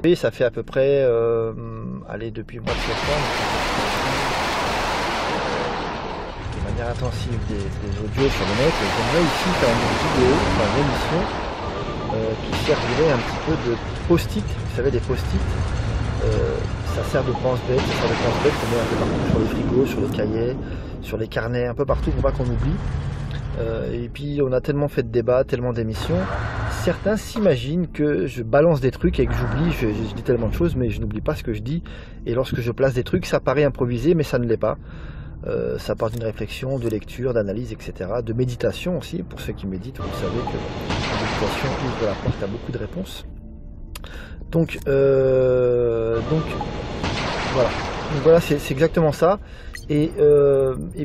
Oui, ça fait à peu près, allez, depuis le mois de septembre, de manière intensive des audios sur le net. Et j'aimerais ici faire une vidéo, enfin une émission, qui servirait un petit peu de post-it. Vous savez, des post-it, ça sert de pense-bête, qu'on met un peu partout sur les frigos, sur les cahiers, sur les carnets, un peu partout pour pas qu'on oublie. Et puis on a tellement fait de débats, tellement d'émissions, certains s'imaginent que je balance des trucs et que j'oublie, je dis tellement de choses mais je n'oublie pas ce que je dis, et lorsque je place des trucs ça paraît improvisé mais ça ne l'est pas. Ça part d'une réflexion, de lecture, d'analyse, etc., de méditation aussi, pour ceux qui méditent, vous savez que la méditation ouvre la porte à beaucoup de réponses. Donc voilà, c'est exactement ça. Et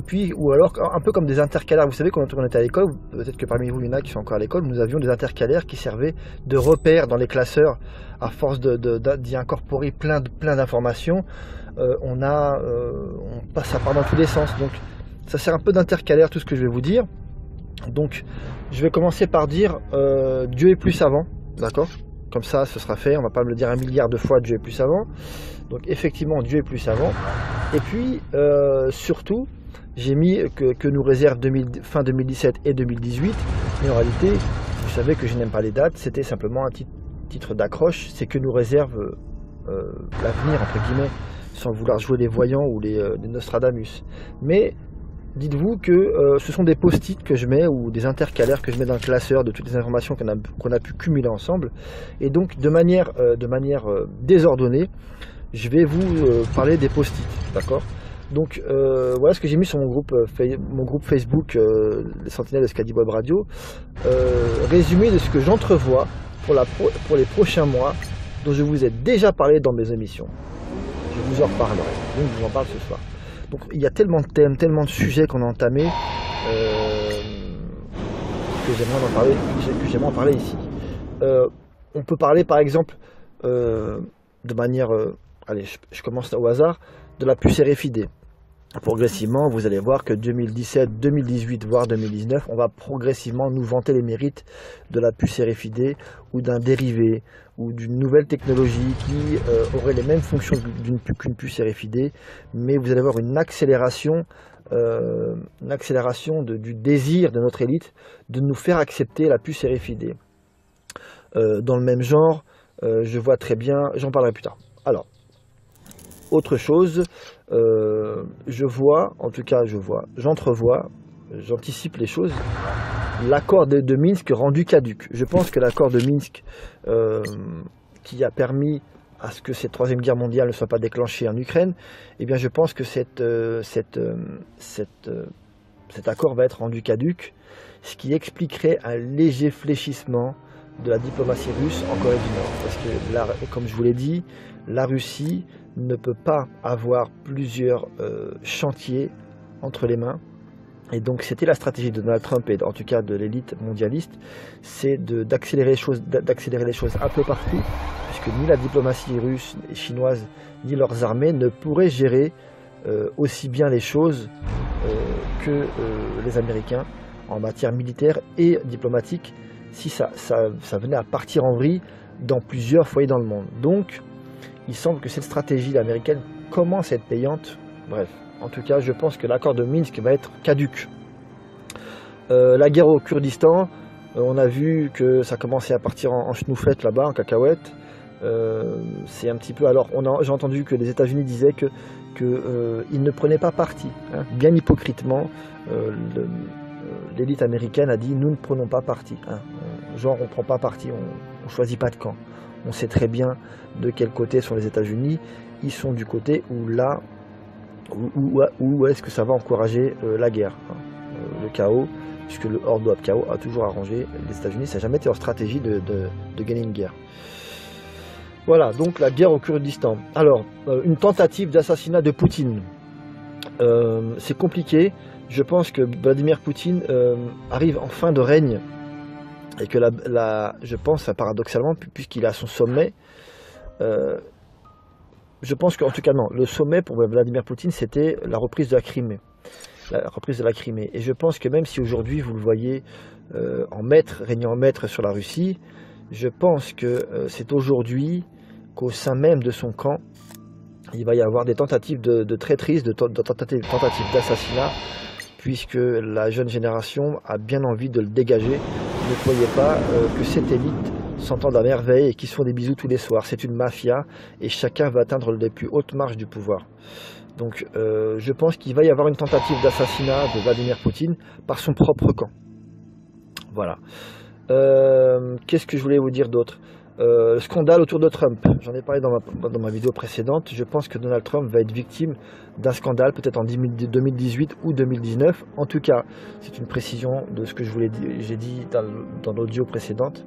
puis, ou alors, un peu comme des intercalaires. Vous savez, quand on était à l'école, peut-être que parmi vous, il y en a qui sont encore à l'école, nous avions des intercalaires qui servaient de repères dans les classeurs. À force d'y incorporer plein d'informations, ça part dans tous les sens. Donc, ça sert un peu d'intercalaire, tout ce que je vais vous dire. Donc, je vais commencer par dire Dieu est plus savant, d'accord? Comme ça, ce sera fait. On va pas me le dire 1 milliard de fois, Dieu est plus savant. Donc effectivement, Dieu est plus savant. Et puis, surtout, j'ai mis que nous réserve fin 2017 et 2018. Mais en réalité, vous savez que je n'aime pas les dates. C'était simplement un titre d'accroche. C'est que nous réserve l'avenir, entre guillemets, sans vouloir jouer les voyants ou les Nostradamus. Mais dites-vous que ce sont des post-it que je mets ou des intercalaires que je mets dans le classeur de toutes les informations qu'on a pu cumuler ensemble. Et donc, de manière désordonnée, je vais vous parler des post-it, d'accord? Donc voilà ce que j'ai mis sur mon groupe Facebook, les Sentinelles de Scadi Web Radio. Résumé de ce que j'entrevois pour les prochains mois, dont je vous ai déjà parlé dans mes émissions. Je vous en reparlerai, donc je vous en parle ce soir. Donc il y a tellement de thèmes, tellement de sujets qu'on a entamés que j'aimerais en parler ici. On peut parler par exemple de manière... allez, je commence au hasard, de la puce RFID. Progressivement, vous allez voir que 2017, 2018, voire 2019, on va progressivement nous vanter les mérites de la puce RFID ou d'un dérivé ou d'une nouvelle technologie qui aurait les mêmes fonctions qu'une puce RFID, mais vous allez avoir une accélération du désir de notre élite de nous faire accepter la puce RFID. Dans le même genre, je vois très bien, j'en parlerai plus tard. Alors, autre chose, j'entrevois, j'anticipe les choses, l'accord de Minsk rendu caduc. Je pense que l'accord de Minsk qui a permis à ce que cette troisième guerre mondiale ne soit pas déclenchée en Ukraine, eh bien je pense que cet accord va être rendu caduc, ce qui expliquerait un léger fléchissement de la diplomatie russe en Corée du Nord. Parce que, comme je vous l'ai dit, la Russie ne peut pas avoir plusieurs chantiers entre les mains. Et donc c'était la stratégie de Donald Trump et en tout cas de l'élite mondialiste, c'est d'accélérer les choses un peu partout, puisque ni la diplomatie russe et chinoise ni leurs armées ne pourraient gérer aussi bien les choses que les Américains en matière militaire et diplomatique, si ça venait à partir en vrille dans plusieurs foyers dans le monde. Donc il semble que cette stratégie américaine commence à être payante. Bref, en tout cas, je pense que l'accord de Minsk va être caduc. La guerre au Kurdistan, on a vu que ça commençait à partir en chenouflette là-bas, en cacahuète. C'est un petit peu... Alors, j'ai entendu que les États-Unis disaient qu'ils ne prenaient pas parti. Hein. Bien hypocritement, l'élite américaine a dit « nous ne prenons pas parti hein. ». Genre, on ne prend pas parti, on ne choisit pas de camp. On sait très bien de quel côté sont les États-Unis. Ils sont du côté où est-ce que ça va encourager la guerre, hein, le chaos, puisque le hors de chaos a toujours arrangé les États-Unis. Ça n'a jamais été leur stratégie de gagner une guerre. Voilà, donc la guerre au Kurdistan. Alors, une tentative d'assassinat de Poutine. C'est compliqué. Je pense que Vladimir Poutine arrive en fin de règne et que je pense, paradoxalement, puisqu'il est à son sommet, je pense qu'en tout cas non, le sommet pour Vladimir Poutine c'était la reprise de la Crimée. Et je pense que même si aujourd'hui vous le voyez régnant en maître sur la Russie, je pense que c'est aujourd'hui qu'au sein même de son camp, il va y avoir des tentatives de traîtrise, de tentatives d'assassinat, puisque la jeune génération a bien envie de le dégager. Ne croyez pas que cette élite s'entendent à merveille et qui se font des bisous tous les soirs. C'est une mafia et chacun va atteindre les plus hautes marches du pouvoir. Donc je pense qu'il va y avoir une tentative d'assassinat de Vladimir Poutine par son propre camp. Voilà. Qu'est-ce que je voulais vous dire d'autre? Le scandale autour de Trump, j'en ai parlé dans ma vidéo précédente. Je pense que Donald Trump va être victime d'un scandale peut-être en 2018 ou 2019. En tout cas, c'est une précision de ce que j'ai dit dans l'audio précédente.